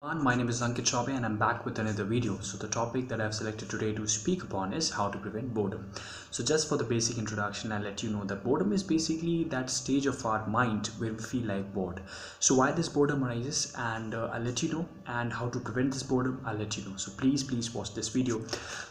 My name is Chaubey and I'm back with another video. So the topic that I've selected today to speak upon is how to prevent boredom. So just for the basic introduction, I'll let you know that boredom is basically that stage of our mind where we feel like bored. So why this boredom arises, and I'll let you know, and how to prevent this boredom, I'll let you know. So please watch this video.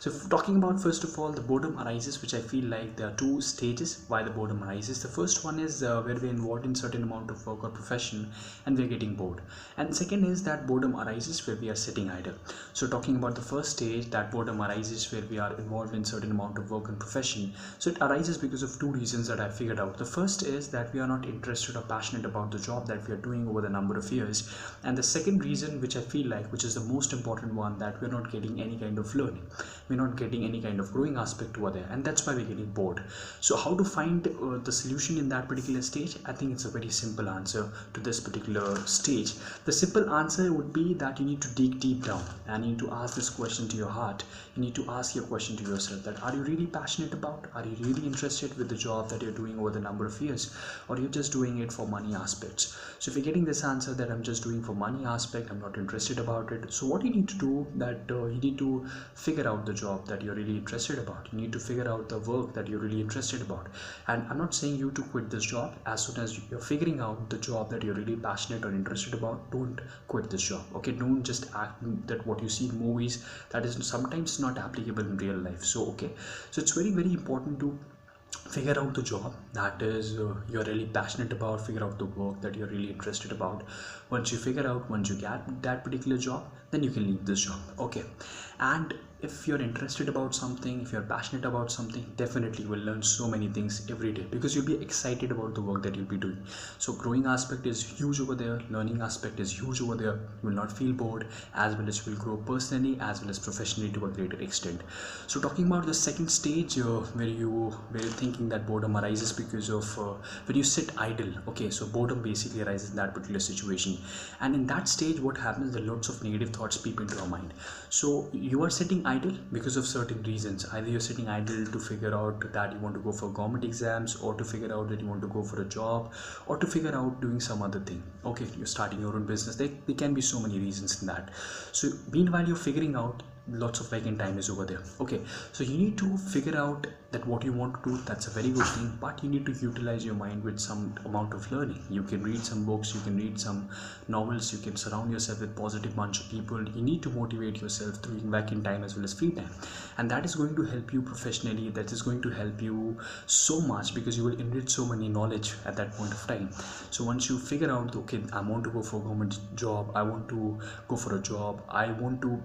So talking about, first of all, the boredom arises, which I feel like there are two stages why the boredom arises. The first one is where we're involved in certain amount of work or profession and we're getting bored, and second is that boredom arises where we are sitting idle. So talking about the first stage, that boredom arises where we are involved in certain amount of work and profession. So it arises because of two reasons that I figured out. The first is that we are not interested or passionate about the job that we are doing over the number of years, and the second reason, which I feel like, which is the most important one, that we're not getting any kind of learning, we're not getting any kind of growing aspect over there, and that's why we're getting bored. So how to find the solution in that particular stage? I think it's a very simple answer to this particular stage. The simple answer would be that you need to dig deep down and you need to ask this question to your heart. You need to ask your question to yourself, that are you really passionate about, are you really interested with the job that you're doing over the number of years, or you're just doing it for money aspects? So if you're getting this answer that I'm just doing for money aspect, I'm not interested about it, so what you need to do, that you need to figure out the job that you're really interested about. You need to figure out the work that you're really interested about. And I'm not saying you to quit this job. As soon as you're figuring out the job that you're really passionate or interested about, don't quit this job. Okay, don't just act that what you see in movies, that is sometimes not applicable in real life. So okay, so it's very important to figure out the job that is you're really passionate about, figure out the work that you're really interested about. Once you get that particular job, then you can leave this job. Okay, and if you're interested about something, if you're passionate about something, definitely you will learn so many things every day, because you'll be excited about the work that you'll be doing. So growing aspect is huge over there, learning aspect is huge over there. You will not feel bored, as well as you will grow personally as well as professionally to a greater extent. So talking about the second stage, where you're thinking that boredom arises because of when you sit idle. Okay, so boredom basically arises in that particular situation, and in that stage what happens, there are lots of negative thoughts peep into our mind. So you are sitting idle because of certain reasons. Either you're sitting idle to figure out that you want to go for government exams, or to figure out that you want to go for a job, or to figure out doing some other thing. Okay, you're starting your own business. There can be so many reasons in that. So meanwhile you're figuring out, lots of vacant time is over there. Okay, so you need to figure out that what you want to do. That's a very good thing, but you need to utilize your mind with some amount of learning. You can read some books, you can read some novels, you can surround yourself with positive bunch of people. You need to motivate yourself through vacant time as well as free time, and that is going to help you professionally. That is going to help you so much, because you will enrich so many knowledge at that point of time. So once you figure out, okay, I want to go for a government job, I want to go for a job, I want to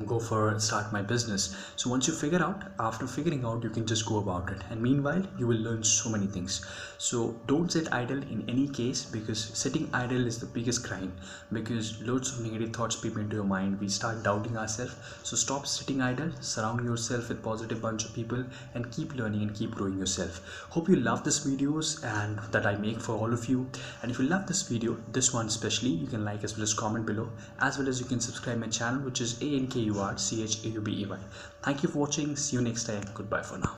go for start my business. So once you figure out, after figuring out, you can just go about it, and meanwhile you will learn so many things. So don't sit idle in any case, because sitting idle is the biggest crime, because loads of negative thoughts peep into your mind. We start doubting ourselves. So stop sitting idle, surround yourself with positive bunch of people, and keep learning and keep growing yourself. Hope you love this videos and that I make for all of you. And if you love this video, this one especially, you can like as well as comment below, as well as you can subscribe my channel, which is ANKURCHAUBEY. Thank you for watching. See you next time. Goodbye for now.